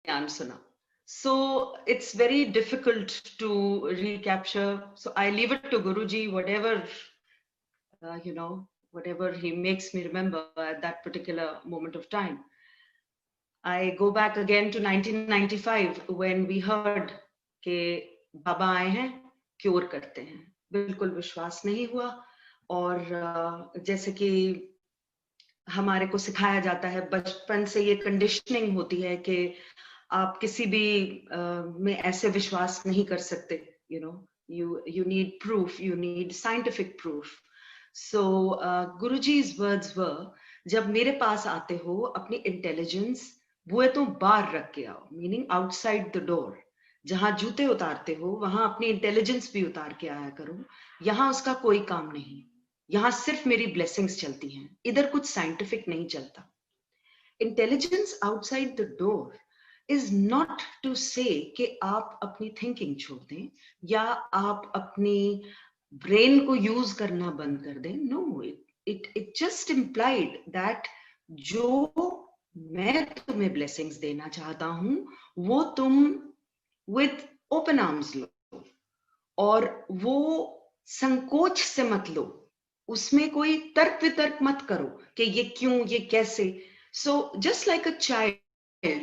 ज्ञान सुना. So it's very difficult to recapture. So I leave it to Guruji, whatever, whatever he makes me remember at that particular moment of time. I go back again to 1995 when we heard कि बाबा आए हैं, cure करते हैं. बिल्कुल विश्वास नहीं हुआ. और जैसे कि हमारे को सिखाया जाता है बचपन से, ये कंडीशनिंग होती है कि आप किसी भी में ऐसे विश्वास नहीं कर सकते. You need proof, you need scientific proof. So Guruji's words were, जब मेरे पास आते हो अपनी इंटेलिजेंस बुए तो बाहर रख के आओ, मीनिंग आउटसाइड द डोर. जहां जूते उतारते हो वहां अपनी इंटेलिजेंस भी उतार के आया करो. यहाँ उसका कोई काम नहीं. यहाँ सिर्फ मेरी ब्लेसिंग्स चलती हैं. इधर कुछ साइंटिफिक नहीं चलता. Intelligence outside the door is not to say कि आप अपनी थिंकिंग छोड़ दें या आप अपनी ब्रेन को यूज करना बंद कर दें. No, it just implied that जो मैं तुम्हें ब्लेसिंग्स देना चाहता हूं वो तुम विद ओपन आर्म्स लो, और वो संकोच से मत लो. उसमें कोई तर्क वितर्क मत करो कि ये क्यों, ये कैसे. So just like a child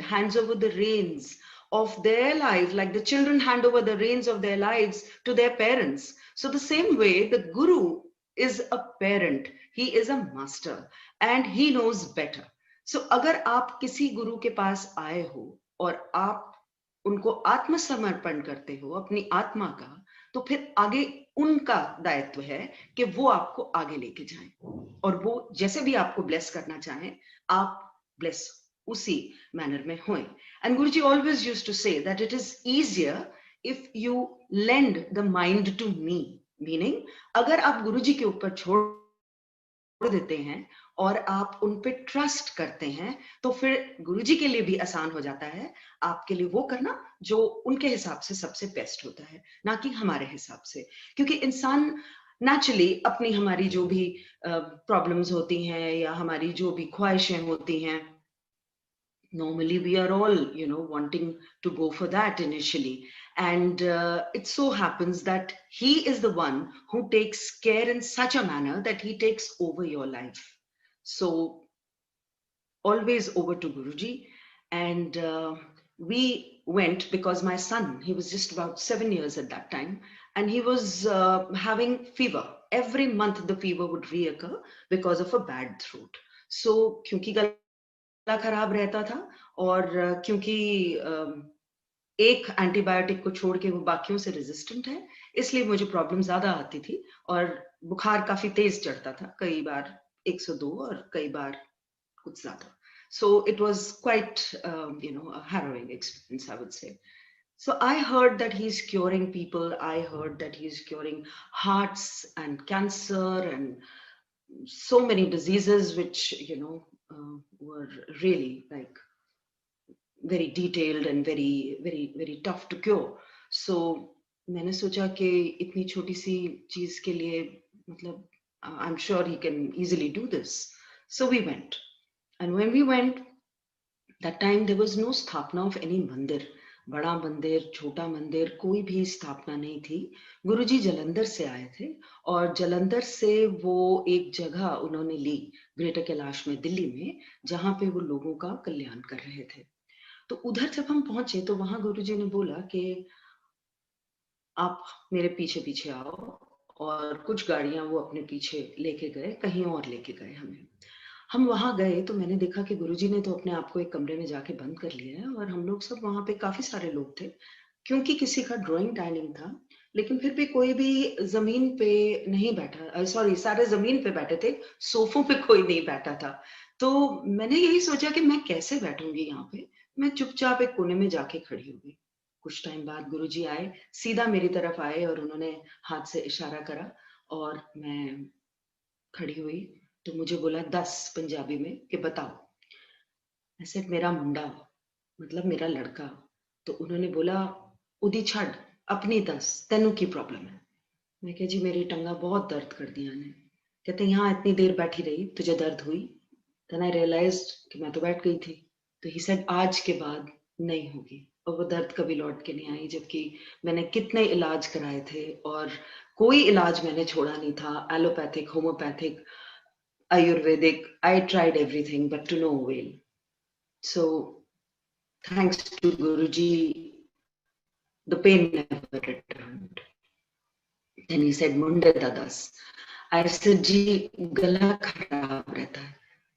hands over the reins of their life, like the children hand over the reins of their lives to their parents, so the same way the guru is a parent, he is a master and he knows better. So अगर आप किसी गुरु के पास आए हो और आप उनको आत्मसमर्पण करते हो अपनी आत्मा का, तो फिर आगे उनका दायित्व है कि वो आपको आगे लेके जाएं, और वो जैसे भी आपको ब्लेस करना चाहें आप ब्लेस उसी मैनर में होएं. And Guruji always used to say that it is easier if you lend the mind to me, meaning अगर आप गुरुजी के ऊपर छोड़ देते हैं और आप उन पे ट्रस्ट करते हैं तो फिर गुरुजी के लिए भी आसान हो जाता है आपके लिए वो करना जो उनके हिसाब से सबसे बेस्ट होता है, ना कि हमारे हिसाब से. क्योंकि इंसान नेचुरली अपनी हमारी जो भी प्रॉब्लम्स होती हैं या हमारी जो भी ख्वाहिशें होती हैं, normally we are all wanting to go for that initially, and it so happens that he is the one who takes care in such a manner that he takes over your life. So always over to Guruji. And we went because my son, he was just about 7 years at that time, and he was having fever. Every month the fever would reoccur because of a bad throat. So kyunki गला खराब रहता था और क्योंकि एक antibiotic को छोड़ के वो बाकियों से रेजिस्टेंट है, इसलिए मुझे प्रॉब्लम ज्यादा आती थी और बुखार काफी तेज चढ़ता था, कई बार 102 और कई बार कुछ ज्यादा. So it was quite a harrowing experience, I would say. So I heard that he's curing people. I heard that he's curing hearts and cancer and so many diseases which were really like very detailed and very very very tough to cure. So मैंने सोचा कि इतनी छोटी सी चीज के लिए मतलब I'm sure he can easily do this. So we went, and when we went, that time there was no स्थापना of any मंदिर. बड़ा मंदिर छोटा मंदिर कोई भी स्थापना नहीं थी. गुरुजी जलंधर से आए थे और जलंधर से वो एक जगह उन्होंने ली ग्रेटर कैलाश में दिल्ली में, जहां पे वो लोगों का कल्याण कर रहे थे. तो उधर जब हम पहुंचे तो वहां गुरुजी ने बोला कि आप मेरे पीछे पीछे आओ, और कुछ गाड़ियां वो अपने पीछे लेके गए, कहीं और लेके गए हमें. हम वहां गए तो मैंने देखा कि गुरुजी ने तो अपने आप को एक कमरे में जाके बंद कर लिया है, और हम लोग सब वहां पे काफी सारे लोग थे, क्योंकि किसी का ड्राइंग टाइमिंग था, लेकिन फिर भी कोई भी जमीन पे नहीं बैठा. सॉरी, सारे जमीन पे बैठे थे, सोफों पे कोई नहीं बैठा था. तो मैंने यही सोचा कि मैं कैसे बैठूंगी यहाँ पे. मैं चुपचाप एक कोने में जाके खड़ी हो गई. कुछ टाइम बाद गुरुजी आए, सीधा मेरी तरफ आए और उन्होंने हाथ से इशारा करा और मैं खड़ी हुई. तो मुझे बोला 10 पंजाबी में कि बताओ. ऐसे मेरा मुंडा मतलब मेरा लड़का. तो उन्होंने बोला उदी छड़ अपनी दस तेनू की प्रॉब्लम है. मैं कहा जी मेरी टंगा बहुत दर्द कर दिया ने. कहते यहाँ इतनी देर बैठी रही तुझे दर्द हुई. देन आई रियलाइज्ड कि मैं तो बैठ गई थी. तो ही सेड आज के बाद नहीं होगी, और वो दर्द कभी लौट के नहीं आई, जबकि मैंने कितने इलाज कराए थे और कोई इलाज मैंने छोड़ा नहीं था, allopathic, homeopathic, ayurvedic, I tried everything but to no avail. So thanks to Guruji, the pain never returned. Then he said, Munde dadas. I said, जी गला खराब रहता है.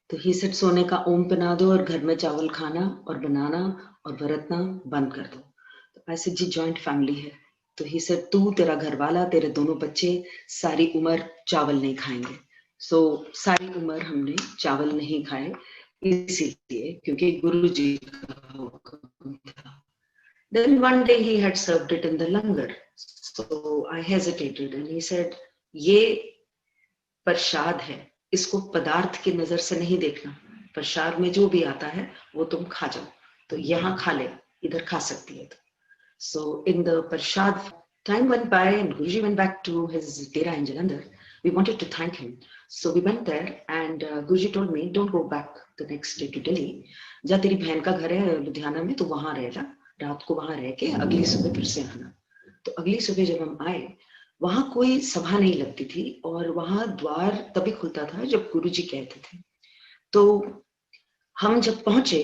तो he said, सोने का ओम पहना दो और घर में चावल खाना और बनाना और बरतना बंद कर दो. तो I said, जी जॉइंट फैमिली है. तो he said, तू, तेरा घर वाला, तेरे दोनों बच्चे सारी उम्र चावल नहीं खाएंगे. So सारी उम्र हमने चावल नहीं खाए, इसीलिए क्योंकि गुरुजी का हुक्म था. Then one day he had served it in the langar. So I hesitated and he said, ये प्रसाद है, इसको पदार्थ की नजर से नहीं देखना. प्रसाद में जो भी आता है वो तुम खा जाओ. तो यहाँ खा ले, इधर खा सकती है. तो. So in the prasad, time went by and Guruji went back to his dera in Jalandhar. We wanted to thank him. So we went there and Guruji told me, don't go back the next day to Delhi. जा तेरी बहन का घर है लुधियाना में, तो वहां रह जा, रात को वहां रह के अगली सुबह फिर से आना. तो अगली सुबह जब हम आए, वहां कोई सभा नहीं लगती थी और वहां द्वार तभी खुलता था जब गुरुजी कहते थे. तो हम जब पहुंचे,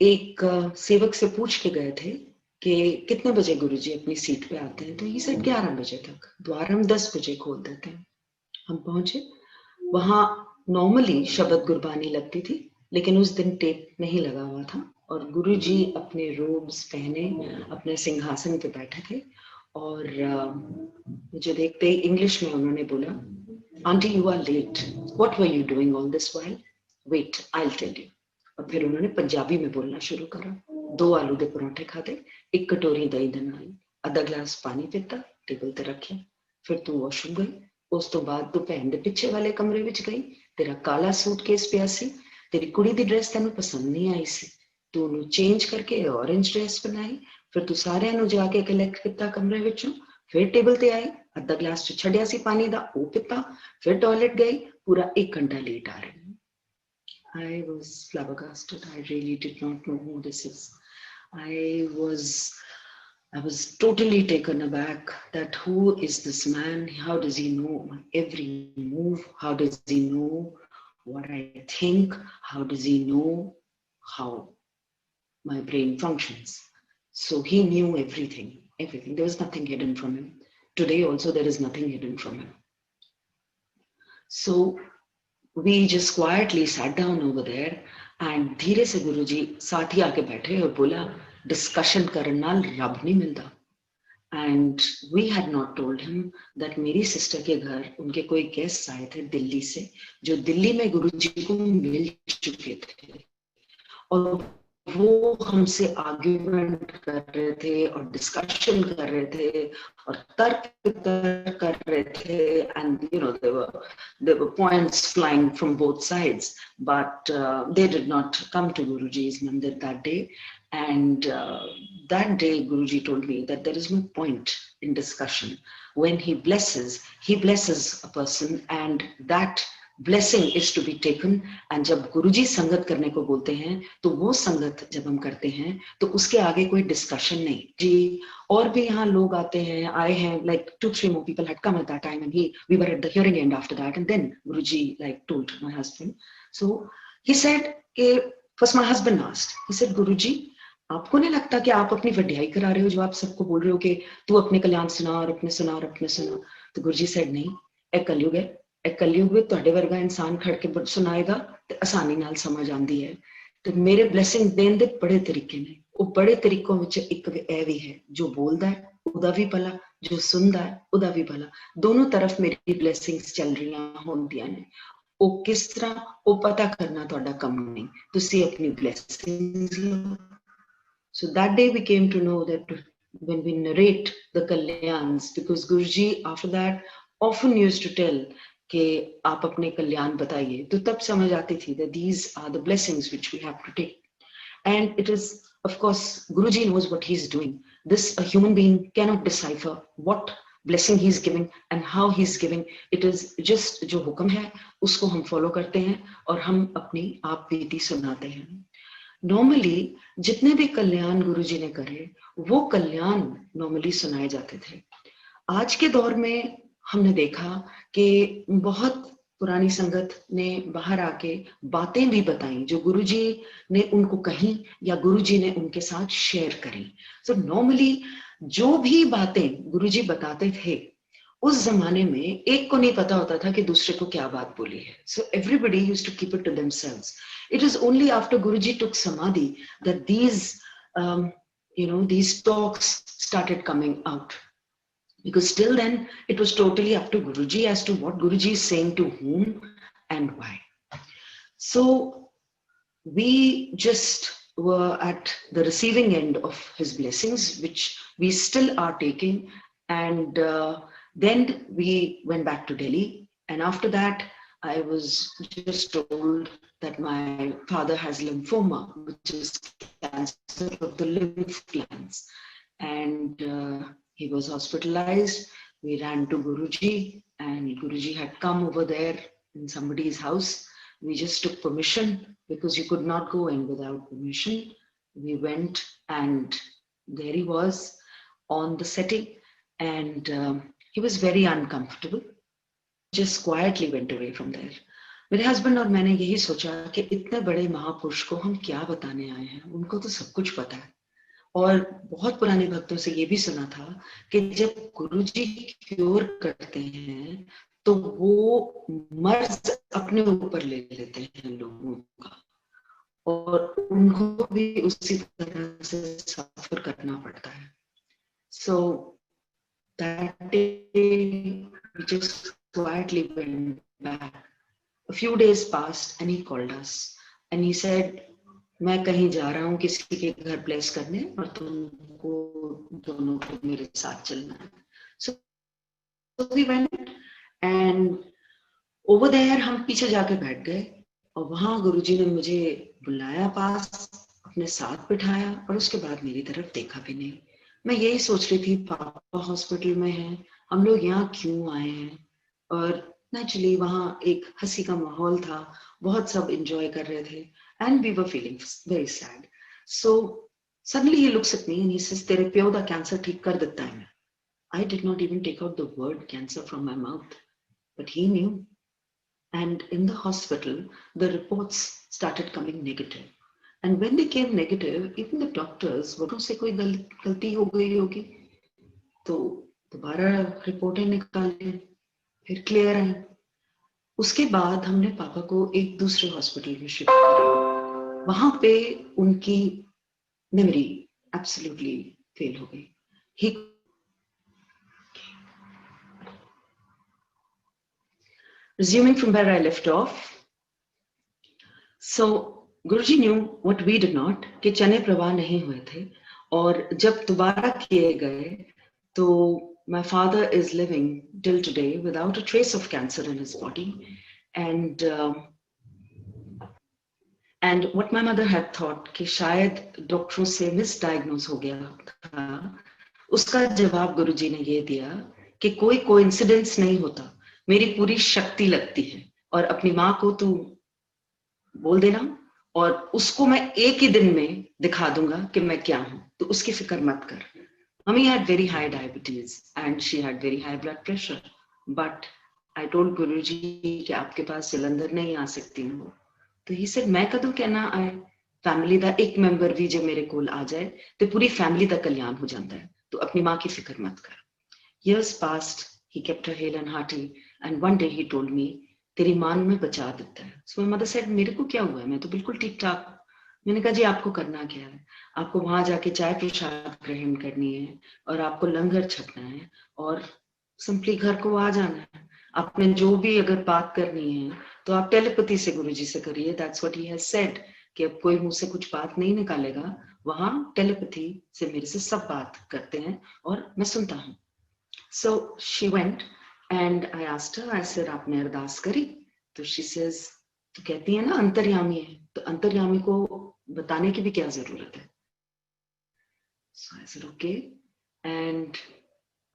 एक सेवक से पूछ के गए थे कि कितने बजे गुरुजी अपनी सीट पे आते हैं. तो ये सेट 11 बजे तक, द्वार हम 10 बजे खोल देते हैं. हम पहुंचे, वहां नॉर्मली शब्द गुरबानी लगती थी, लेकिन उस दिन टेप नहीं लगा हुआ था और गुरुजी अपने रोब्स पहने अपने सिंहासन पे बैठे थे. और मुझे देखते ही इंग्लिश में उन्होंने बोला, aunty you are late, what were you doing all this while, wait I will tell you. और फिर उन्होंने पंजाबी में बोलना शुरू करा. 2 आलू के पराठे खाते, 1 कटोरी दही दे नाल, आधा ग्लास पानी पीता, टेबल ते रखिया. फिर तू वॉशरूम गई. उस तो बाद तू भैन दे पिछे वाले कमरे विच गई. तेरा काला सूटकेस पिया सी, तेरी कुड़ी दी ड्रेस तेनू पसंद नहीं आई सी, तू उन्हें चेंज करके ऑरेंज ड्रेस बनाई. फिर तू सारे जाके कलैक्ट किया कमरे विचों. फिर टेबल ते आई, अद्धा ग्लास छड़िया सी पानी दा, वो पीता. फिर टॉयलेट गई, पूरा 1 घंटा लेट आ रही. I was flabbergasted. I really did not know who this is. I was totally taken aback that who is this man? How does he know my every move? How does he know what I think? How does he know how my brain functions? So he knew everything, everything. There was nothing hidden from him. Today also there is nothing hidden from him. So we just quietly sat down over there and धीरे से गुरुजी साथ ही आके बैठे और बोला, discussion करने नाल रब नहीं मिलता. And we had not told him that मेरी सिस्टर के घर उनके कोई गेस्ट आए थे दिल्ली से, जो दिल्ली में गुरुजी को मिल चुके थे और वो हमसे आर्ग्यूमेंट कर रहे थे और डिस्कशन कर रहे थे और तर्क कर रहे थे. And you know, there were points flying from both sides, but they did not come to Guruji's mandir that day. And that day Guruji told me that there is no point in discussion. When he blesses a person, and that blessing is to be taken. And जब गुरुजी संगत करने को बोलते हैं, तो वो संगत जब हम करते हैं तो उसके आगे कोई डिस्कशन नहीं जी. और भी यहाँ लोग आते हैं, आए हैं, like 2-3 more people had come at that time, and we were at the hearing end after that. And then Guruji like told my husband. So he said, first my husband asked, he said, Guruji, आपको नहीं लगता कि आप अपनी वड्याई करा रहे हो जो आप सबको बोल रहे हो कि तू अपने कल्याण सुना और अपने सुना और अपने सुना. तो गुरुजी said, नहीं, एक कलयुग है, एक कलयुग में तुहाडे वर्गा इंसान खड़ के सुनाएगा तो आसानी नाल समझ आंदी है. तो मेरे ब्लैसिंग देन दे बड़े तरीके ने, वो बड़े तरीकों विच एक ए भी है, जो बोलदा है उदा भी भला, जो सुनदा है उदा भी भला. दोनों तरफ मेरी ब्लैसिंग्स चल रही होंदियां ने. वो किस तरह वो पता करना तुहाडा काम नहीं, तुसी अपनी blessings low. So that day we came to know that when we narrate the kalyans, because Guruji after that often used to tell कि आप अपने कल्याण बताइए, तो तब समझ आती थी that these are the blessings which we have to take. And it is, of course, Guruji knows what he's doing. This a human being cannot decipher what blessing he's giving and how he's giving. It is just जो हुक्म है उसको हम follow करते हैं और हम अपनी आप बीती सुनाते हैं. नॉर्मली जितने भी कल्याण गुरुजी ने करे वो कल्याण नॉर्मली सुनाए जाते थे। आज के दौर में हमने देखा कि बहुत पुरानी संगत ने बाहर आके बातें भी बताई जो गुरुजी ने उनको कही या गुरुजी ने उनके साथ शेयर करी। सो नॉर्मली जो भी बातें गुरुजी बताते थे उस जमाने में एक को नहीं पता होता था कि दूसरे को क्या बात बोली है। So everybody used to keep it to themselves. It is only after Guruji took Samadhi that these talks started coming out. Because till then, it was totally up to Guruji as to what Guruji is saying to whom and why. So we just were at the receiving end of his blessings, which we still are taking. And then we went back to Delhi. And after that, I was just told that my father has lymphoma, which is cancer of the lymph glands. And he was hospitalized. We ran to Guruji, and Guruji had come over there in somebody's house. We just took permission because you could not go in without permission. We went, and there he was on the setting, and he was very uncomfortable. Just quietly went away from there. मेरे husband और मैंने यही सोचा कि इतने बड़े महापुरुष को हम क्या बताने आए हैं, उनको तो सब कुछ पता है। और बहुत पुराने भक्तों से ये भी सुना था कि जब गुरुजी क्योर करते हैं तो वो मर्ज अपने ऊपर ले लेते हैं लोगों का, और उनको भी उसी तरह से सफर करना पड़ता है। So that day we just quietly went back. A few days passed and he called us and he said, मैं कहीं जा रहा हूँ किसी के घर प्लेस करने और तुमको दोनों को मेरे साथ चलना है। So we went and over there हम पीछे जाके बैठ गए और वहां गुरुजी ने मुझे बुलाया पास, अपने साथ बिठाया और उसके बाद मेरी तरफ देखा भी नहीं। मैं यही सोच रही थी पापा हॉस्पिटल में हैं, हम लोग यहाँ क्यों आए हैं। और नेचुरली वहां एक हंसी का माहौल था, बहुत सब एंजॉय कर रहे थे and we were feeling very sad. So suddenly he looks at me and he says, तेरे प्यो दा कैंसर ठीक कर देता है मैं। I did not even take out the word cancer from my mouth, but he knew. And in the hospital, the reports started coming negative. And when they came negative, even the doctors were से कोई गलती हो गई होगी, तो दोबारा रिपोर्टें निकाली, फिर क्लियर आई। उसके बाद हमने पापा को एक दूसरे हॉस्पिटल में शिफ्ट किया। वहां पे उनकी मेमोरी एब्सोल्युटली फेल हो गई। Resuming from where I left off, so Guruji knew what we did not, कि चने प्रवाह नहीं हुए थे, और जब दोबारा किए गए तो my father is living till today without a trace of cancer in his body, and what my mother had thought कि शायद डॉक्टरों से मिसडायग्नोज हो गया था, उसका जवाब गुरुजी ने ये दिया कि कोई कोइंसिडेंस नहीं होता, मेरी पूरी शक्ति लगती है और अपनी माँ को तू बोल देना और उसको मैं एक ही दिन में दिखा दूंगा कि मैं क्या हूं, तो उसकी फिक्र मत कर। Mummy had very high diabetes and she had very high blood pressure, but I told Guruji कि आपके पास जलंधर नहीं आ सकती हूँ, तो he said मैं कदों कहना आए, फैमिली का एक मेंबर भी जब मेरे कोल आ जाए तो पूरी फैमिली का कल्याण हो जाता है, तो अपनी माँ की फिक्र मत कर। Years passed, he kept her hale and hearty, and one day he told me, तेरी माँ में बचा देता है। So my mother said, मेरे को क्या हुआ है, मैं तो बिल्कुल ठीक ठाक। मैंने कहा जी आपको करना क्या है, आपको वहां जाके चाय प्रसाद ग्रहण करनी है और आपको लंगर छकना है और सिंपली घर को आ जाना है। आपने जो भी अगर बात करनी है तो आप टेलीपैथी से गुरुजी से करिए। That's what he has said कि अब कोई मुंह से कुछ बात नहीं निकालेगा, वहां टेलीपैथी से मेरे से सब बात करते हैं और मैं सुनता हूँ। So she went and I asked her, I said आपने अरदास करी? तो she says, तो कहती है ना अंतर्यामी है, तो अंतर्यामी को बताने की भी क्या जरूरत है। So I said okay, and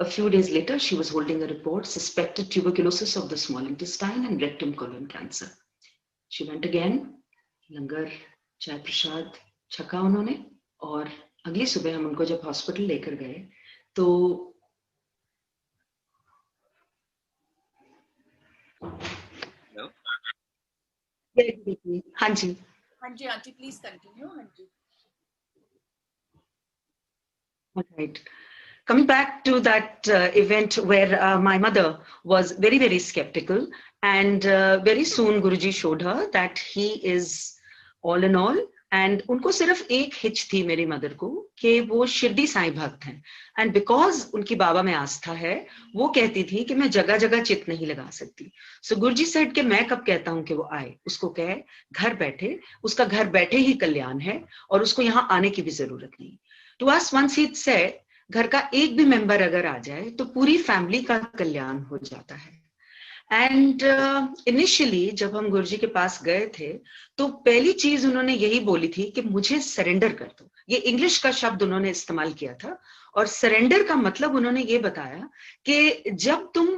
a few days later she was holding a report, suspected tuberculosis of the small intestine and rectum colon cancer. She went again, langar, chai prasad, छका उन्होंने, और अगली सुबह हम उनको जब हॉस्पिटल लेकर गए तो हाँ जी आंटी प्लीज कंटिन्यू। हाँ जी। Right. Coming back to that event where my mother was very, very skeptical, and very soon Guruji showed her that he is all in all, and उनको सिर्फ एक हिच थी मेरी मदर को कि वो शिरडी साईं भक्त हैं, एंड बिकॉज उनकी बाबा में आस्था है, वो कहती थी कि मैं जगह जगह चित नहीं लगा सकती। सो गुरुजी सेड कि मैं कब कहता हूं कि वो आए, उसको कहे घर बैठे, उसका घर बैठे ही कल्याण है और उसको यहाँ आने की भी जरूरत नहीं। To us once he said, घर का एक भी मेंबर अगर आ जाए तो पूरी फैमिली का कल्याण हो जाता है। एंड इनिशियली जब हम गुरुजी के पास गए थे तो पहली चीज उन्होंने यही बोली थी कि मुझे सरेंडर कर दो। ये इंग्लिश का शब्द उन्होंने इस्तेमाल किया था, और सरेंडर का मतलब उन्होंने ये बताया कि जब तुम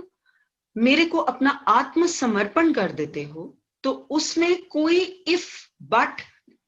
मेरे को अपना आत्मसमर्पण कर देते हो तो उसमें कोई इफ बट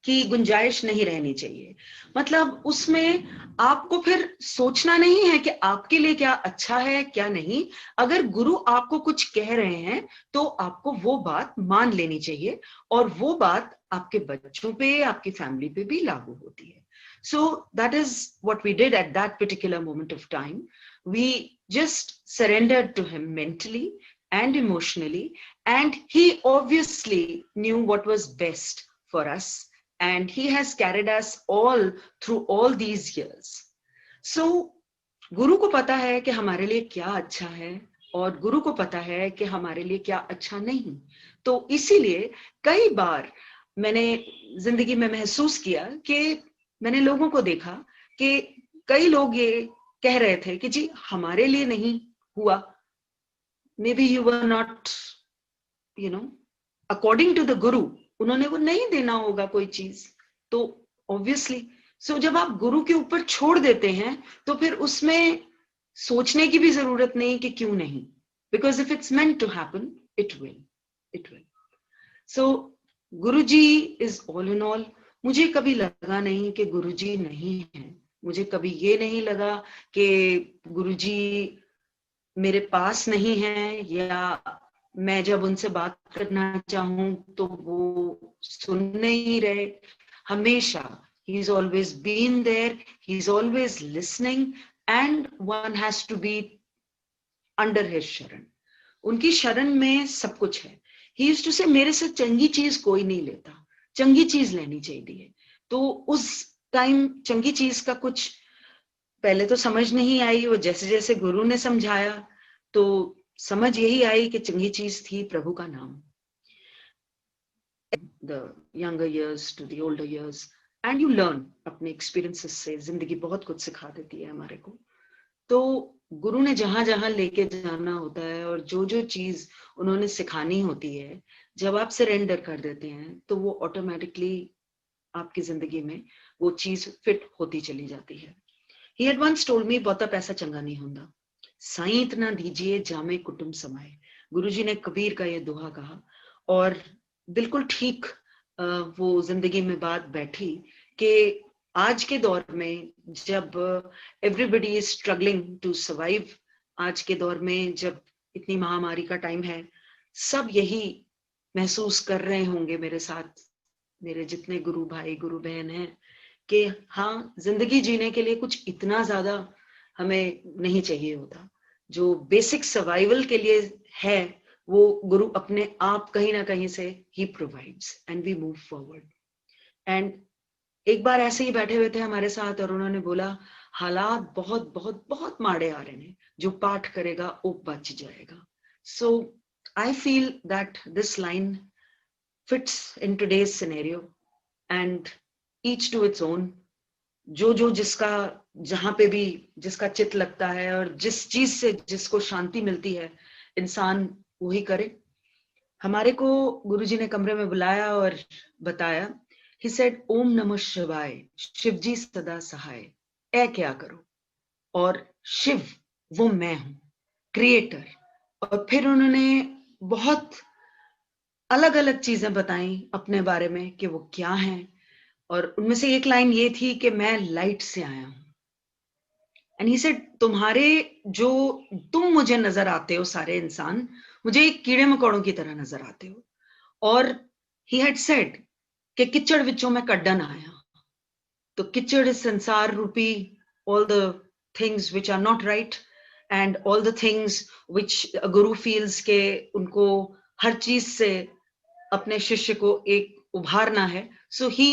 की गुंजाइश नहीं रहनी चाहिए। मतलब उसमें आपको फिर सोचना नहीं है कि आपके लिए क्या अच्छा है क्या नहीं। अगर गुरु आपको कुछ कह रहे हैं तो आपको वो बात मान लेनी चाहिए, और वो बात आपके बच्चों पे, आपकी फैमिली पे भी लागू होती है। So that is what we did at that particular moment of time. We just surrendered to him mentally and emotionally, and he obviously knew what was best for us, and he has carried us all through all these years. So गुरु को पता है कि हमारे लिए क्या अच्छा है, और गुरु को पता है कि हमारे लिए क्या अच्छा नहीं। तो इसीलिए कई बार मैंने जिंदगी में महसूस किया कि मैंने लोगों को देखा कि कई लोग ये कह रहे थे कि जी हमारे लिए नहीं हुआ, maybe you were not according to the guru, उन्होंने वो नहीं देना होगा कोई चीज। तो ऑब्वियसली जब आप गुरु के ऊपर छोड़ देते हैं तो फिर उसमें सोचने की भी जरूरत नहीं कि क्यों नहीं, because if it's meant to happen it will. So Guruji is all in all. मुझे कभी लगा नहीं कि गुरुजी नहीं है, मुझे कभी ये नहीं लगा कि गुरुजी मेरे पास नहीं है, या मैं जब उनसे बात करना चाहूं तो वो सुन नहीं रहे। हमेशा he is always been there, he is always listening, and one has to be under his शरण। उनकी शरण में सब कुछ है। ही यूज्ड टू से मेरे से चंगी चीज कोई नहीं लेता, चंगी चीज लेनी चाहिए। तो उस टाइम चंगी चीज का कुछ पहले तो समझ नहीं आई, वो जैसे जैसे गुरु ने समझाया तो समझ यही आई कि चंगी चीज थी प्रभु का नाम। The younger years to the older years, and you learn अपने experiences से। जिंदगी बहुत कुछ सिखा देती है हमारे को। तो गुरु ने जहां जहां लेके जाना होता है और जो जो चीज उन्होंने सिखानी होती है, जब आप सरेंडर कर देते हैं तो वो ऑटोमेटिकली आपकी जिंदगी में वो चीज फिट होती चली जाती है। He had once told me, बहुता पैसा चंगा नहीं होता, साईं इतना दीजिए जामे कुटुंब समाए। गुरुजी ने कबीर का ये दोहा कहा, और बिल्कुल ठीक वो जिंदगी में बात बैठी कि आज के दौर में जब everybody is struggling to survive, आज के दौर में जब इतनी महामारी का टाइम है, सब यही महसूस कर रहे होंगे मेरे साथ, मेरे जितने गुरु भाई गुरु बहन हैं, कि हाँ जिंदगी जीने के लिए कुछ इतना ज्यादा हमें नहीं चाहिए होता। जो बेसिक सर्वाइवल के लिए है वो गुरु अपने आप कहीं ना कहीं से ही provides, and we move forward. And एक बार ऐसे ही बैठे हुए थे हमारे साथ और उन्होंने बोला, हालात बहुत बहुत बहुत माड़े आ रहे हैं, जो पाठ करेगा वो बच जाएगा। So I feel that this line fits in today's scenario, and each to its own. जो जो जिसका जहां पे भी जिसका चित लगता है और जिस चीज से जिसको शांति मिलती है, इंसान वही करे। हमारे को गुरुजी ने कमरे में बुलाया और बताया, ही सेड ओम नमः शिवाय, शिव जी सदा सहाय। ऐ क्या करो, और शिव वो मैं हूं, क्रिएटर। और फिर उन्होंने बहुत अलग अलग चीजें बताई अपने बारे में कि वो क्या हैं, और उनमें से एक लाइन ये थी कि मैं लाइट से आया हूं। एंड ही सेड, तुम मुझे नजर आते हो सारे इंसान, मुझे एक कीड़े मकोड़ों की तरह नजर आते हो। और ही हैड सेड कि किचड़ विचों मैं कड्डन आया। तो किचड़ इस संसार रूपी all the things which are not right and all the things which a guru feels के उनको हर चीज से अपने शिष्य को एक उभारना है. So he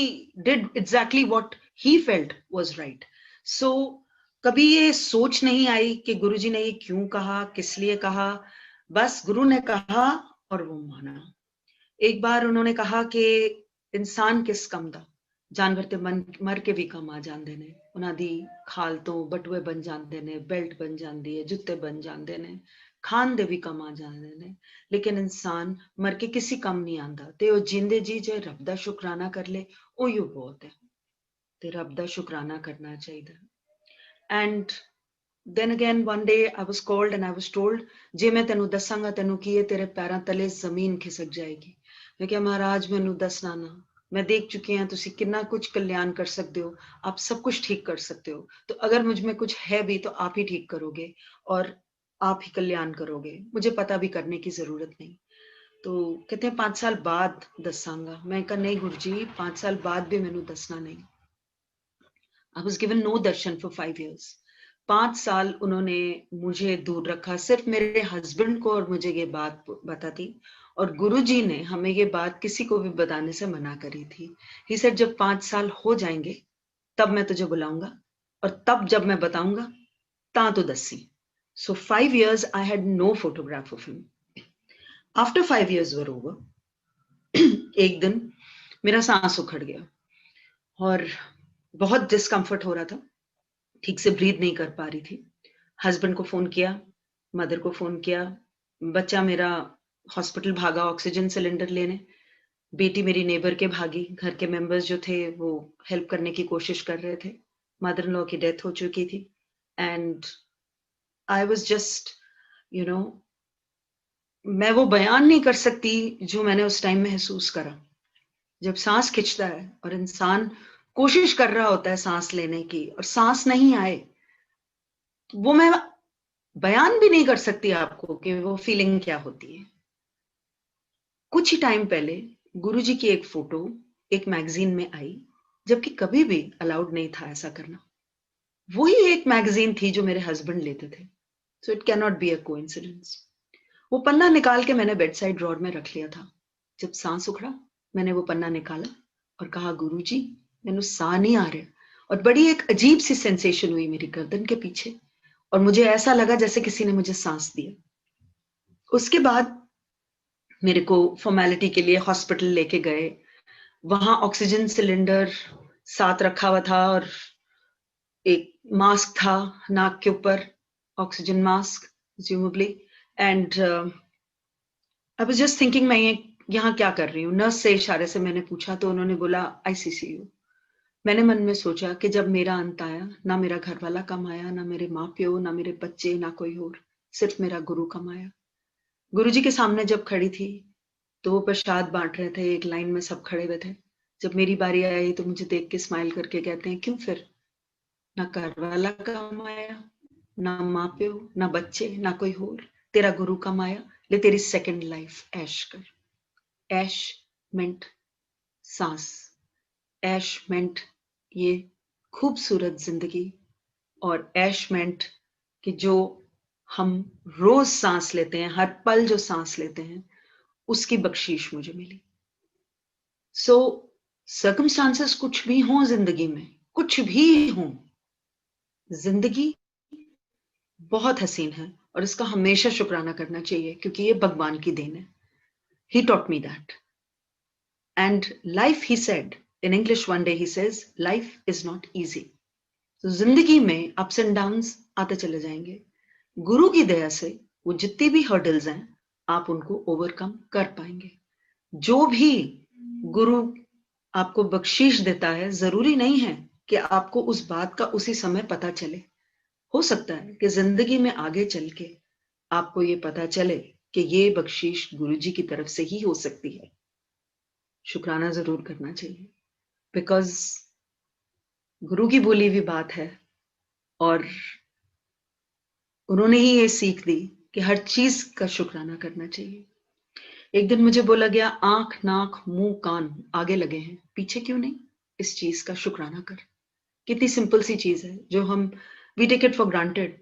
did exactly what he felt was right. So कभी ये सोच नहीं आई कि गुरुजी ने ये क्यों कहा, किस लिए कहा. बस गुरु ने कहा और वो माना. एक बार उन्होंने कहा कि इंसान किस कम दा, जानवर ते मर के भी कम आ जाते ने, उन्हां दी खाल तो बटुए बन जाते ने, बेल्ट बन जाती है, जुत्ते बन जाते ने, खान दे भी कम आ जाते ने, लेकिन इंसान मर के किसी कम नहीं आंदा. ते ओ जिंदे जी जे रब दा शुकराना कर ले, ओ यू बहुत है. ते रब दा शुकराना करना चाहिए. And then again one day I was called and I was told, जे मैं तेनू दसांगा तेनू की है, तेरे पैरों तले जमीन खिसक जाएगी. मैं क्या महाराज मैनू दसना ना, मैं देख चुकी हूं तुसी कितना कुछ कल्याण कर सकते हो, आप सब कुछ ठीक कर सकते हो, तो अगर मुझ में कुछ है भी तो आप ही ठीक करोगे और आप ही कल्याण करोगे, मुझे पता भी करने की जरूरत नहीं. तो कहते हैं 5 साल बाद दसांगा. मैं कहा नहीं गुरुजी, 5 साल बाद भी मैनू दसना नहीं. I was given no darshan for 5 years. 5 साल उन्होंने मुझे दूर रखा, सिर्फ मेरे हस्बैंड को और मुझे ये बात बताती, और गुरुजी ने हमें ये बात किसी को भी बताने से मना करी थी. ही सेड जब 5 साल हो जाएंगे तब मैं तुझे बुलाऊंगा, और तब जब मैं बताऊंगा ता तो दसी. So 5 years I had no photograph of him. After 5 years were over, एक दिन मेरा सांस उखड़ गया और बहुत डिस्कम्फर्ट हो रहा था, ठीक से ब्रीथ नहीं कर पा रही थी. हस्बैंड को फोन किया, मदर को फोन किया, बच्चा मेरा हॉस्पिटल भागा ऑक्सीजन सिलेंडर लेने, बेटी मेरी नेबर के भागी, घर के मेंबर्स जो थे वो हेल्प करने की कोशिश कर रहे थे. मदर इन लॉ की डेथ हो चुकी थी. And I was just you know मैं वो बयान नहीं कर सकती जो मैंने उस टाइम महसूस करा. जब सांस खिंचता है और इंसान कोशिश कर रहा होता है सांस लेने की और सांस नहीं आए, वो मैं बयान भी नहीं कर सकती आपको कि वो फीलिंग क्या होती है. कुछ ही टाइम पहले गुरुजी की एक फोटो एक मैगजीन में आई, जबकि कभी भी अलाउड नहीं था ऐसा करना. वही एक मैगजीन थी जो मेरे हस्बैंड लेते थे. So it can not be a coincidence. वो पन्ना निकाल के मैंने बेड साइड ड्रॉर में रख लिया था. जब सांस उखड़ा मैंने वो पन्ना निकाला और कहा गुरुजी मैनू साह नहीं आ रहा. और बड़ी एक अजीब सी सेंसेशन हुई मेरी गर्दन के पीछे, और मुझे ऐसा लगा जैसे किसी ने मुझे सांस दिया. उसके बाद मेरे को फॉर्मेलिटी के लिए हॉस्पिटल लेके गए. वहां ऑक्सीजन सिलेंडर साथ रखा हुआ था और एक मास्क था नाक के ऊपर, oxygen mask presumably. And I was just thinking मैं यहाँ क्या कर रही हूँ. नर्स से इशारे से मैंने पूछा तो उन्होंने बोला आईसीसीयू. मैंने मन में सोचा कि जब मेरा अंत आया, ना मेरा घर वाला कम आया, ना मेरे माँ प्यो, ना मेरे बच्चे, ना कोई और, सिर्फ मेरा गुरु कम आया. गुरुजी के सामने जब खड़ी थी तो वो प्रसाद बांट रहे थे, एक लाइन में सब खड़े हुए थे. जब मेरी बारी आई तो मुझे देख के स्माइल करके कहते हैं क्यों फिर, ना घर वाला कम आया, ना माँ प्यो, ना बच्चे, ना कोई और, तेरा गुरु कम आया, ले तेरी सेकंड लाइफ ऐश कर. ऐश मेंट सांस, ऐश मेंट ये खूबसूरत जिंदगी, और ऐश मेंट कि जो हम रोज सांस लेते हैं, हर पल जो सांस लेते हैं, उसकी बख्शीश मुझे मिली. सो सर्कमस्टांसेस कुछ भी हों जिंदगी में, कुछ भी हों, जिंदगी बहुत हसीन है और इसका हमेशा शुक्राना करना चाहिए क्योंकि ये भगवान की देन है. He taught me that. And life, he said, in English one day he says, life is not easy. तो जिंदगी में अप्स एंड डाउन्स आते चले जाएंगे. गुरु की दया से वो जितनी भी हर्डल्स हैं आप उनको ओवरकम कर पाएंगे. जो भी गुरु आपको बख्शीश देता है जरूरी नहीं है कि आपको उस बात का उसी समय पता चले. हो सकता है कि जिंदगी में आगे चल के आपको ये पता चले कि ये बख्शीश गुरुजी की तरफ से ही हो सकती है. शुक्राना जरूर करना चाहिए. बिकॉज गुरु की बोली हुई बात है और उन्होंने ही ये सीख दी कि हर चीज का शुक्राना करना चाहिए। एक दिन मुझे बोला गया, आंख नाक मुंह कान आगे लगे हैं, पीछे क्यों नहीं? इस चीज का शुक्राना कर। कितनी सिंपल सी चीज है जो हम we take it for granted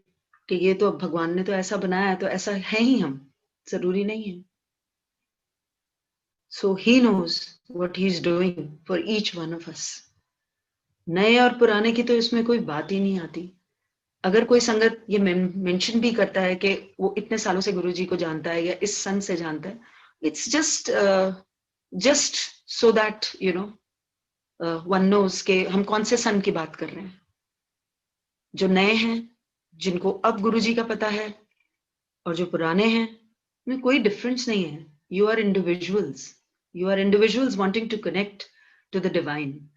कि ये तो भगवान ने तो ऐसा बनाया है तो ऐसा है ही, हम जरूरी नहीं है। So he knows what he is doing for each one of us. नए और पुराने की तो इसमें कोई बात ही नहीं आती। अगर कोई संगत ये मेंशन भी करता है कि वो इतने सालों से गुरुजी को जानता है या इस सन से जानता है, it's just so that you no one knows के हम कौन से सन की बात कर रहे हैं। जो नए हैं, जिनको अब गुरुजी का पता है, और जो पुराने हैं, में कोई डिफरेंस नहीं है। You are individuals wanting to connect to the divine.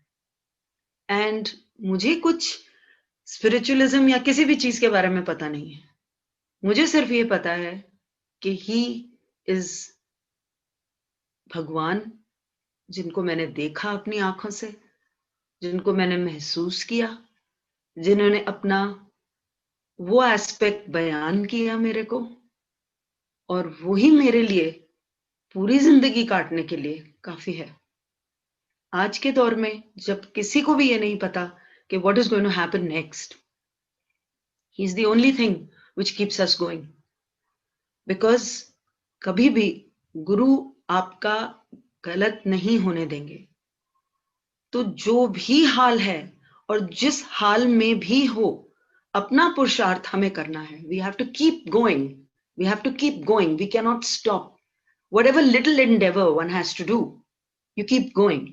And मुझे कुछ स्पिरिचुअलिज्म या किसी भी चीज के बारे में पता नहीं है। मुझे सिर्फ ये पता है कि ही इज भगवान, जिनको मैंने देखा अपनी आंखों से, जिनको मैंने महसूस किया, जिन्होंने अपना वो एस्पेक्ट बयान किया मेरे को, और वही मेरे लिए पूरी जिंदगी काटने के लिए काफी है। आज के दौर में जब किसी को भी ये नहीं पता कि what is going to happen next, he is the only thing which keeps us going. Because कभी भी गुरु आपका गलत नहीं होने देंगे। तो जो भी हाल है और जिस हाल में भी हो, अपना पुरुषार्थ हमें करना है। We have to keep going. We have to keep going. We cannot stop. Whatever little endeavor one has to do, you keep going.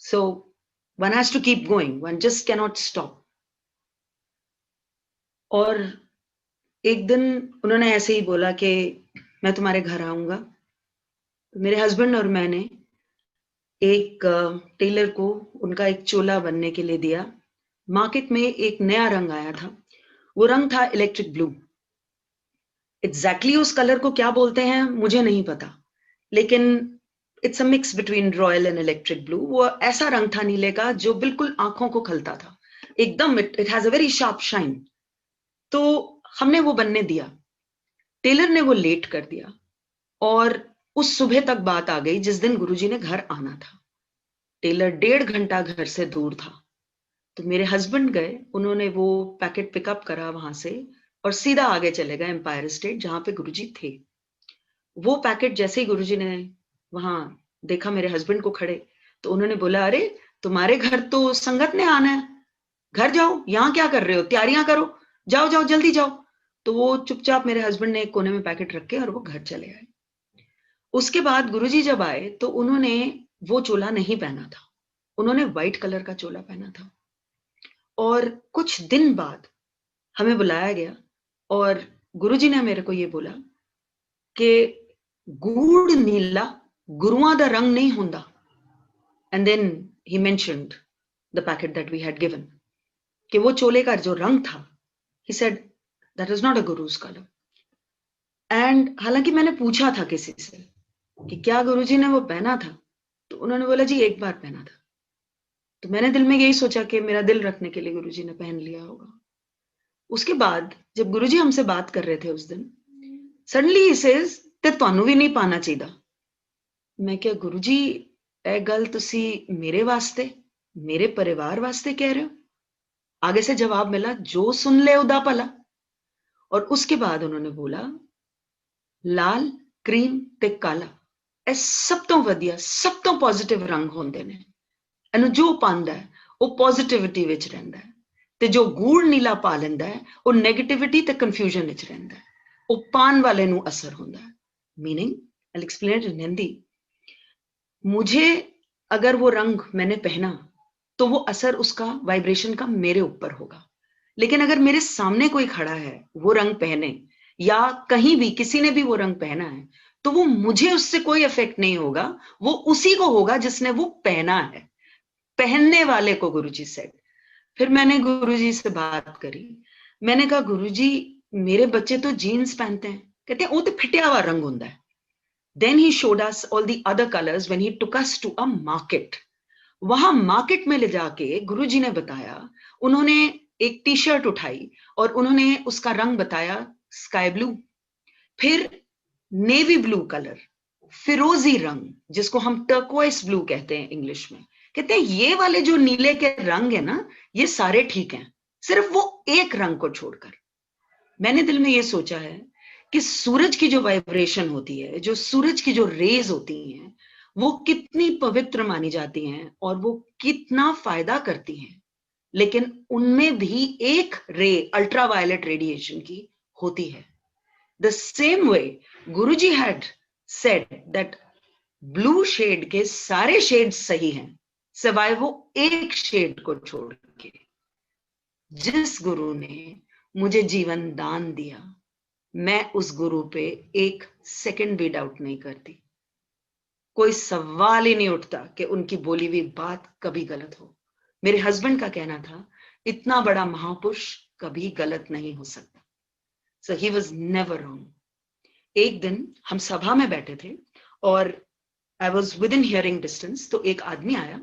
So one has to keep going. One just cannot stop. और एक दिन उन्होंने ऐसे ही बोला कि मैं तुम्हारे घर आऊंगा। तो मेरे हस्बैंड और मैंने एक टेलर को उनका एक चोला बनने के लिए दिया। मार्केट में एक नया रंग आया था, वो रंग था इलेक्ट्रिक ब्लू। एग्जैक्टली उस कलर को क्या बोलते हैं मुझे नहीं पता, लेकिन it's a mix between royal and electric blue. वो ऐसा रंग था नीले का जो बिल्कुल आंखों को खलता था एकदम। It has a very sharp shine. तो हमने वो बनने दिया, टेलर ने वो लेट कर दिया, और उस सुबह तक बात आ गई जिस दिन गुरुजी ने घर आना था। टेलर 1.5 घंटा घर से दूर था। तो मेरे हस्बैंड गए, उन्होंने वो पैकेट पिकअप करा वहां से और सीधा आगे चले गए एम्पायर स्टेट जहां पे गुरुजी थे। वो पैकेट जैसे ही गुरुजी ने वहां देखा मेरे हस्बैंड को खड़े, तो उन्होंने बोला, अरे तुम्हारे घर तो संगत ने आना है, घर जाओ, यहाँ क्या कर रहे हो, तैयारियां करो, जाओ जाओ जल्दी जाओ। तो वो चुपचाप मेरे हस्बैंड ने एक कोने में पैकेट रखे और वो घर चले आए। उसके बाद गुरुजी जब आए तो उन्होंने वो चोला नहीं पहना था, उन्होंने व्हाइट कलर का चोला पहना था। और कुछ दिन बाद हमें बुलाया गया और गुरुजी ने मेरे को ये बोला कि गूढ़ नीला गुरुआं दा रंग नहीं हुंदा। And then he mentioned the packet that we had given, कि वो चोले का जो रंग था, he said that is not a गुरुज कलर। एंड हालांकि मैंने पूछा था किसी से कि क्या गुरुजी ने वो पहना था, तो उन्होंने बोला जी एक बार पहना था। तो मैंने दिल में यही सोचा कि मेरा दिल रखने के लिए गुरुजी ने पहन लिया होगा। उसके बाद जब गुरुजी हमसे बात कर रहे थे उस दिन, सडनली ही सेज ते ਤੁਹਾਨੂੰ भी नहीं पाना चाहिए। मैं क्या गुरुजी ए गल तुसी मेरे वास्ते मेरे परिवार वास्ते कह रहे हो? आगे से जवाब मिला, जो सुन ले उदा भला। और उसके बाद उन्होंने बोला, लाल क्रीम ते काला ਇਹ ਸਭ ਤੋਂ ਵਧੀਆ ਸਭ ਤੋਂ ਪੋਜ਼ਿਟਿਵ ਰੰਗ ਹੁੰਦੇ ਨੇ। ਇਹਨੂੰ ਜੋ ਪਾਉਂਦਾ ਹੈ ਉਹ ਪੋਜ਼ਿਟਿਵਿਟੀ ਵਿੱਚ ਰਹਿੰਦਾ ਹੈ, ਤੇ ਜੋ ਗੂੜ ਨੀਲਾ ਪਾ ਲੈਂਦਾ ਹੈ ਉਹ ਨੈਗੇਟਿਵਿਟੀ ਤੇ ਕਨਫਿਊਜ਼ਨ ਵਿੱਚ ਰਹਿੰਦਾ ਹੈ। ਉਹ ਪਾਣ ਵਾਲੇ ਨੂੰ ਅਸਰ ਹੁੰਦਾ ਹੈ। Meaning I will explain it in Hindi. मुझे अगर वो रंग मैंने पहना तो वो असर उसका वाइब्रेशन का मेरे ऊपर होगा, लेकिन अगर मेरे सामने कोई खड़ा है वो रंग पहने, या कहीं भी किसी ने भी वो रंग पहना है, तो वो मुझे उससे कोई इफेक्ट नहीं होगा, वो उसी को होगा जिसने वो पहना है, पहनने वाले को। गुरुजी सेड। फिर मैंने गुरुजी से बात करी, मैंने कहा गुरुजी मेरे बच्चे तो जीन्स पहनते हैं, कहते हैं वो तो फिटिया हुआ रंग होता है। Then he showed us all the other colors when he took us to a market. वहां मार्केट में ले जाके गुरुजी ने बताया, उन्होंने एक टी शर्ट उठाई और उन्होंने उसका रंग बताया स्काई ब्लू, फिर नेवी ब्लू कलर, फिरोजी रंग जिसको हम टर्कोइस ब्लू कहते हैं इंग्लिश में, कहते हैं ये वाले जो नीले के रंग है ना, ये सारे ठीक हैं, सिर्फ वो एक रंग को छोड़कर। मैंने दिल में ये सोचा है कि सूरज की जो वाइब्रेशन होती है, जो सूरज की जो रेज होती हैं, वो कितनी पवित्र मानी जाती हैं और वो कितना फायदा करती हैं, लेकिन उनमें भी एक रे अल्ट्रावायलेट रेडिएशन की होती है। The same way Guruji had said that blue shade के सारे शेड्स सही हैं सिवाय वो एक शेड को छोड़ के। जिस गुरु ने मुझे जीवन दान दिया, मैं उस गुरु पे एक सेकंड भी डाउट नहीं करती। कोई सवाल ही नहीं उठता कि उनकी बोली हुई बात कभी गलत हो। मेरे हस्बैंड का कहना था, इतना बड़ा महापुरुष कभी गलत नहीं हो सकता। सो ही वाज नेवर रॉन्ग। एक दिन हम सभा में बैठे थे और I was with in hearing distance, तो एक आदमी आया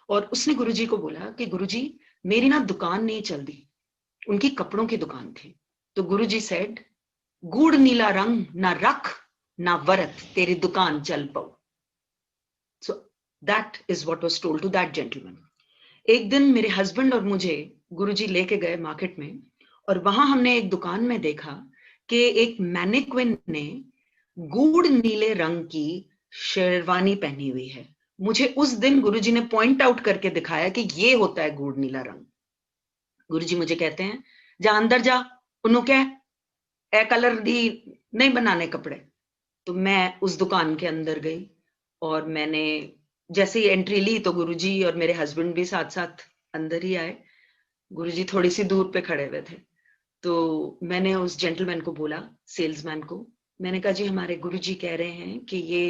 और उसने गुरुजी को बोला कि गुरुजी मेरी ना दुकान नहीं चलती। उनकी कपड़ों की दुकान थी। तो गुरुजी सेड, गूढ़ नीला रंग ना रख ना वरत, तेरी दुकान चल पाओ। So that is what was told to that gentleman. एक दिन मेरे हस्बैंड और मुझे गुरुजी लेके गए मार्केट में और वहां हमने एक दुकान में देखा कि एक मैनिक्विन ने गूढ़ नीले रंग की शेरवानी पहनी हुई है। मुझे उस दिन गुरुजी ने पॉइंट आउट करके दिखाया कि ये होता है गूढ़ नीला रंग। गुरुजी मुझे कहते हैं, जा अंदर जा, उन्हों क्या ए कलर दी नहीं बनाने कपड़े। तो मैं उस दुकान के अंदर गई और मैंने जैसे ही एंट्री ली तो गुरुजी और मेरे हस्बैंड भी साथ साथ अंदर ही आए। गुरुजी थोड़ी सी दूर पे खड़े हुए थे। तो मैंने उस जेंटलमैन को बोला, सेल्समैन को, मैंने कहा जी हमारे गुरुजी कह रहे हैं कि ये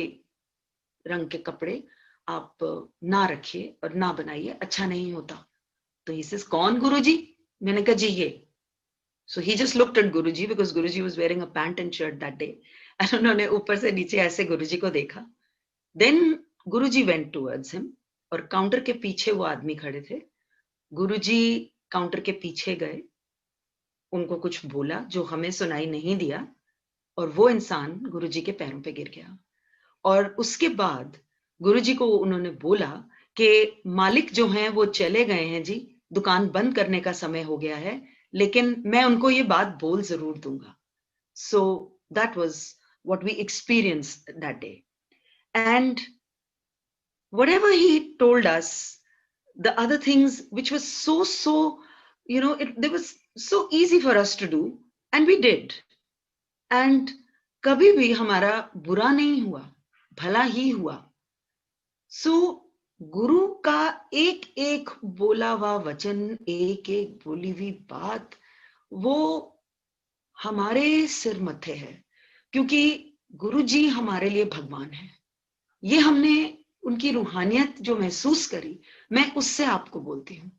रंग के कपड़े आप ना रखिए और ना बनाइए, अच्छा नहीं होता। तो ही सेज, कौन गुरुजी? मैंने कहा जी ये। So he just looked at Guruji because Guruji was wearing a pant and shirt that day. And उन्होंने ऊपर से नीचे ऐसे गुरुजी को देखा। Then Guruji went towards him और काउंटर के पीछे वो आदमी खड़े थे। गुरुजी काउंटर के पीछे गए, उनको कुछ बोला जो हमें सुनाई नहीं दिया और वो इंसान गुरुजी के पैरों पे गिर गया। और उसके बाद गुरुजी को उन्होंने बोला कि मालिक जो हैं वो चले गए हैं जी, दुकान बंद करने का समय हो गया है, लेकिन मैं उनको ये बात बोल जरूर दूंगा। So that was what we experienced that day. And whatever he told us, the other things which was so you know, it was so easy for us to do and we did. And कभी भी हमारा बुरा नहीं हुआ, भला ही हुआ। सो गुरु का एक एक बोला हुआ वचन, एक एक बोली हुई बात, वो हमारे सिर मत्थे है, क्योंकि गुरु जी हमारे लिए भगवान है। ये हमने उनकी रूहानियत जो महसूस करी, मैं उससे आपको बोलती हूँ।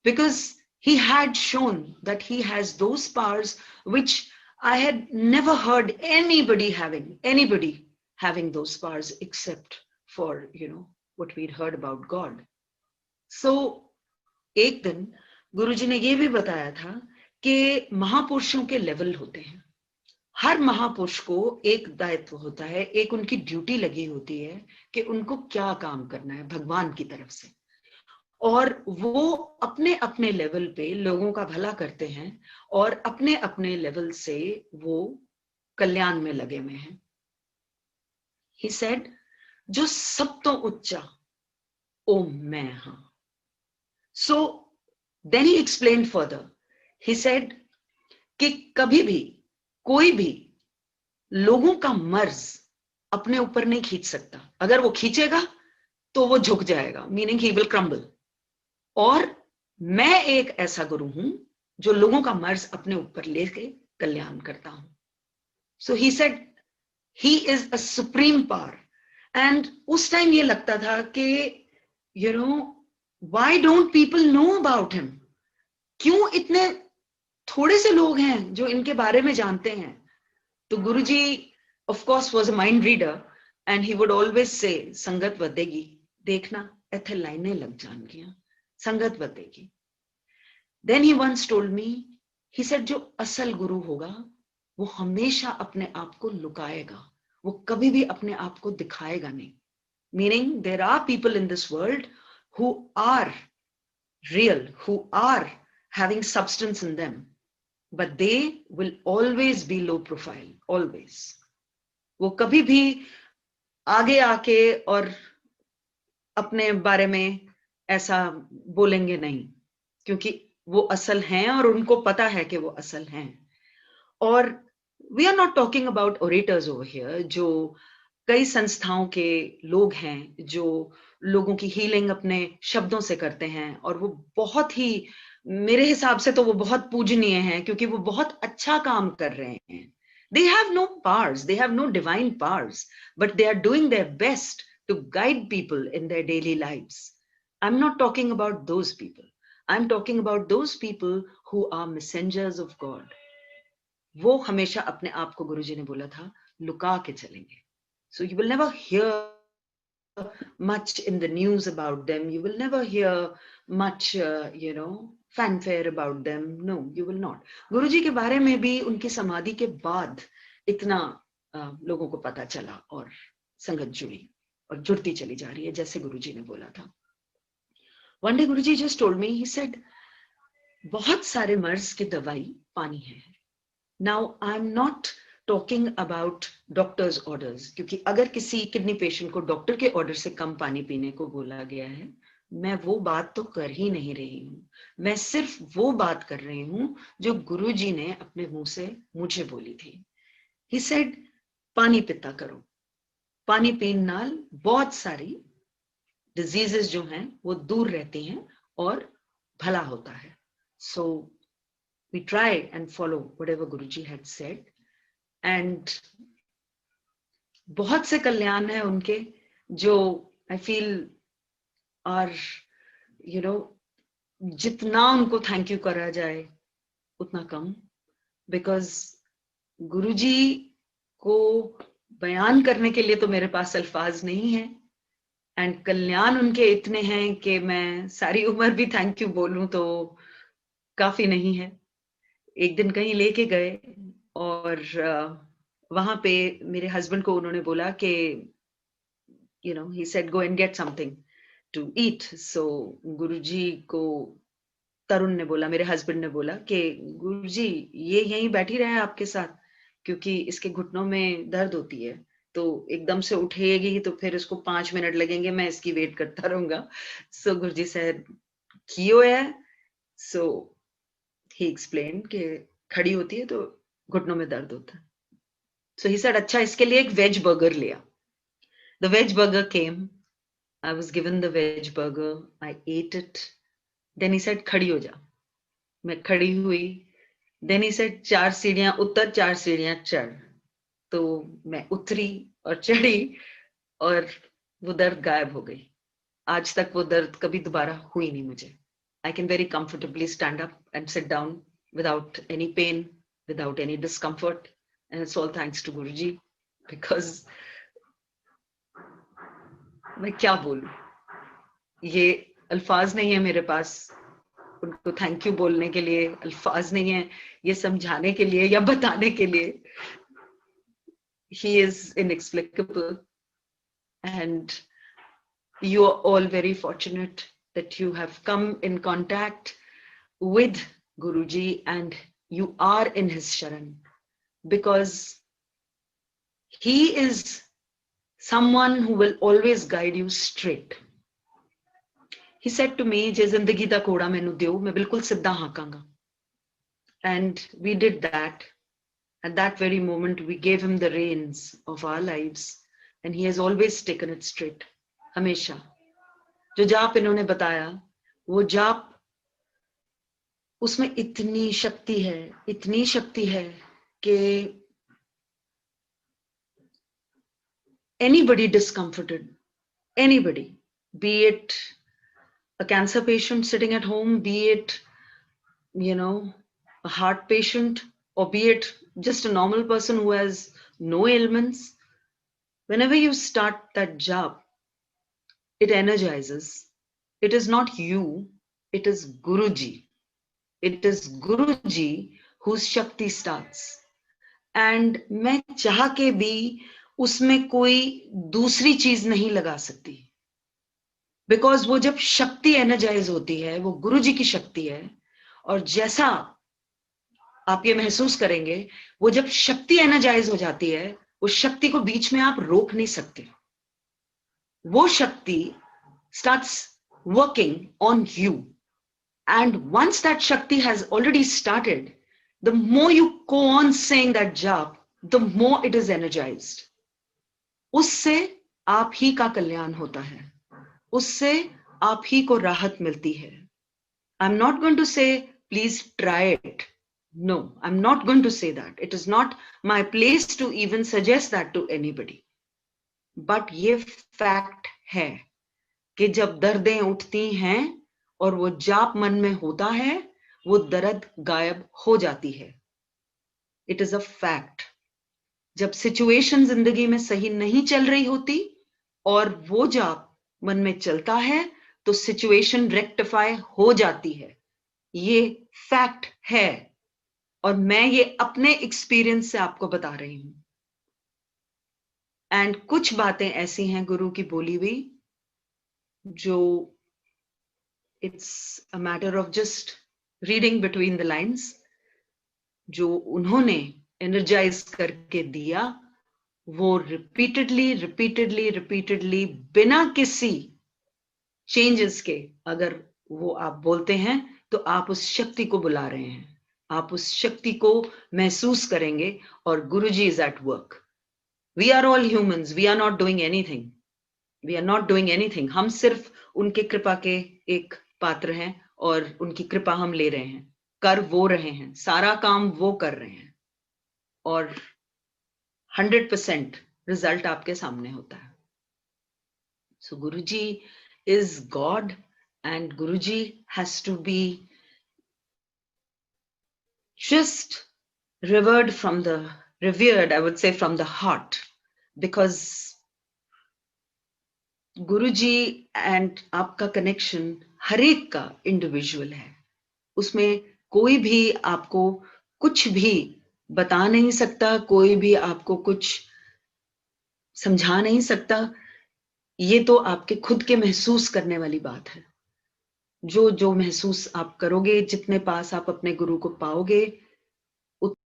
Because he had shown that he has those powers which I had never heard anybody having those powers except for, you know, what we'd heard about God. So एक दिन गुरुजी ने ये भी बताया था कि महापुरुषों के लेवल होते हैं। हर महापुरुष को एक दायित्व होता है, एक उनकी ड्यूटी लगी होती है कि उनको क्या काम करना है भगवान की तरफ से, और वो अपने अपने लेवल पे लोगों का भला करते हैं और अपने अपने लेवल से वो कल्याण में लगे हुए हैं। He said, जो सब तो उच्चा ओ मैं हां। So then he explained further. He said कि कभी भी कोई भी लोगों का मर्ज अपने ऊपर नहीं खींच सकता। अगर वो खींचेगा तो वो झुक जाएगा, मीनिंग ही विल क्रम्बल। और मैं एक ऐसा गुरु हूं जो लोगों का मर्ज अपने ऊपर लेके कल्याण करता हूं। So he said he is a supreme power. And उस टाइम ये लगता था कि you know, why don't people know about him? क्यों इतने थोड़े से लोग हैं जो इनके बारे में जानते हैं? तो Guruji of course was a mind reader and he would always say, संगत वधेगी, देखना इथे लाइनें लग जाएंगियां, संगत बतेगी। Then he once told me, he said, जो असल गुरु होगा वो हमेशा अपने आप को लुकाएगा, वो कभी भी अपने आप को दिखाएगा नहीं। Meaning there are people in this world who are real, who are having substance in them, but they will always be low profile, always. वो कभी भी आगे आके और अपने बारे में ऐसा बोलेंगे नहीं, क्योंकि वो असल हैं और उनको पता है कि वो असल हैं। और we are not talking about orators over here, जो कई संस्थाओं के लोग हैं जो लोगों की हीलिंग अपने शब्दों से करते हैं, और वो बहुत ही, मेरे हिसाब से तो वो बहुत पूजनीय हैं, क्योंकि वो बहुत अच्छा काम कर रहे हैं। They have no powers, they have no divine powers, but they are doing their best to guide people in their daily lives. I'm not talking about those people. I'm talking about those people who are messengers of God. वो हमेशा अपने आप को गुरुजी ने बोला था लुका के चलेंगे. So you will never hear much in the news about them. You will never hear much, fanfare about them. No, you will not. गुरुजी के बारे में भी उनकी समाधि के बाद इतना लोगों को पता चला और संगत जुड़ी और जुड़ती चली जा रही है, जैसे गुरुजी ने बोला था. One day Guruji just told me, he said, बहुत सारे मर्ज की दवाई पानी है. Now I'm not talking about doctor's orders, क्योंकि अगर किसी किडनी पेशेंट को डॉक्टर के ऑर्डर से कम पानी पीने को बोला गया है, मैं वो बात तो कर ही नहीं रही हूँ. मैं सिर्फ वो बात कर रही हूँ जो गुरुजी ने अपने मुंह से मुझे बोली थी. He said, पानी पिता करो. पानी पीने नाल बहुत सारी डिजीजेस जो हैं वो दूर रहती हैं और भला होता है. So we try and follow whatever Guruji had said, and बहुत से कल्याण है उनके जो I feel are, जितना उनको थैंक यू करा जाए उतना कम, बिकॉज गुरुजी को बयान करने के लिए तो मेरे पास अल्फाज नहीं है, एंड कल्याण उनके इतने हैं कि मैं सारी उम्र भी थैंक यू बोलूं तो काफी नहीं है. एक दिन कहीं लेके गए और वहां पे मेरे हस्बैंड को उन्होंने बोला कि he said go and get something to eat. So गुरुजी को तरुण ने बोला, मेरे हस्बैंड ने बोला कि गुरुजी ये यहीं बैठी रहे आपके साथ, क्योंकि इसके घुटनों में दर्द होती है, तो एकदम से उठेगी तो फिर इसको 5 मिनट लगेंगे, मैं इसकी वेट करता रहूंगा. सो गुरुजी said कियो है. सो he explained कि खड़ी होती है तो घुटनों में दर्द होता है. So he said, अच्छा इसके लिए एक वेज बर्गर लिया. The veg burger came. I was given the veg burger. I ate it. Then he said, खड़ी हो जा. मैं खड़ी हुई. Then he said, 4 सीढ़ियां उतर 4 सीढ़ियां चढ़. तो मैं उतरी और चढ़ी और वो दर्द गायब हो गई. आज तक वो दर्द कभी दोबारा हुई नहीं मुझे. I can very comfortably stand up and sit down without any pain, without any discomfort. And it's all thanks to Guruji, because मैं क्या बोलूं, ये अल्फाज नहीं है मेरे पास उनको थैंक यू बोलने के लिए, अल्फाज नहीं है ये समझाने के लिए या बताने के लिए. He is inexplicable, and you are all very fortunate that you have come in contact with Guruji and you are in his sharan, because he is someone who will always guide you straight. He said to me, जे जिंदगी दा कोड़ा मैनू दियो मैं बिल्कुल सिद्धा हाकांगा. And we did that. At that very moment we gave him the reins of our lives, and he has always taken it straight. हमेशा जो जाप इन्होंने बताया वो जाप, उसमें इतनी शक्ति है कि anybody discomforted, anybody, be it a cancer patient sitting at home, be it a heart patient, or be it just a normal person who has no ailments, whenever you start that jap, it energizes. It is not you, it is Guruji. It is Guruji whose Shakti starts. And मैं चाह के भी उसमें कोई दूसरी चीज नहीं लगा सकती, बिकॉज वो जब शक्ति एनर्जाइज होती है वो गुरुजी की शक्ति है. और जैसा आप ये महसूस करेंगे, वो जब शक्ति एनर्जाइज हो जाती है, उस शक्ति को बीच में आप रोक नहीं सकते. वो शक्ति starts working on you, and once that shakti has already started, the more you go on saying that jap, the more it is energized. उससे आप ही का कल्याण होता है, उससे आप ही को राहत मिलती है. I'm not going to say please try it. No, I'm not going to say that. It is not my place to even suggest that to anybody. But ये fact है कि जब दर्दें उठती हैं और वो जाप मन में होता है, वो दर्द गायब हो जाती है. It is a fact. जब सिचुएशन जिंदगी में सही नहीं चल रही होती और वो जाप मन में चलता है, तो सिचुएशन रेक्टिफाई हो जाती है. ये फैक्ट है और मैं ये अपने एक्सपीरियंस से आपको बता रही हूं. एंड कुछ बातें ऐसी हैं गुरु की बोली हुई जो it's a matter of just reading between the lines, जो उन्होंने energize करके दिया, वो repeatedly बिना किसी changes के अगर वो आप बोलते हैं, तो आप उस शक्ति को बुला रहे हैं, आप उस शक्ति को महसूस करेंगे. और गुरुजी is at work. We are all humans, we are not doing anything. हम सिर्फ उनके कृपा के एक पात्र हैं और उनकी कृपा हम ले रहे हैं. कर वो रहे हैं, सारा काम वो कर रहे हैं और 100% रिजल्ट आपके सामने होता है. So Guruji is God and Guruji has to be just revered, I would say, from the heart, because Guruji and आपका कनेक्शन हर एक का इंडिविजुअल है. उसमें कोई भी आपको कुछ भी बता नहीं सकता, कोई भी आपको कुछ समझा नहीं सकता. ये तो आपके खुद के महसूस करने वाली बात है. जो महसूस आप करोगे, जितने पास आप अपने गुरु को पाओगे,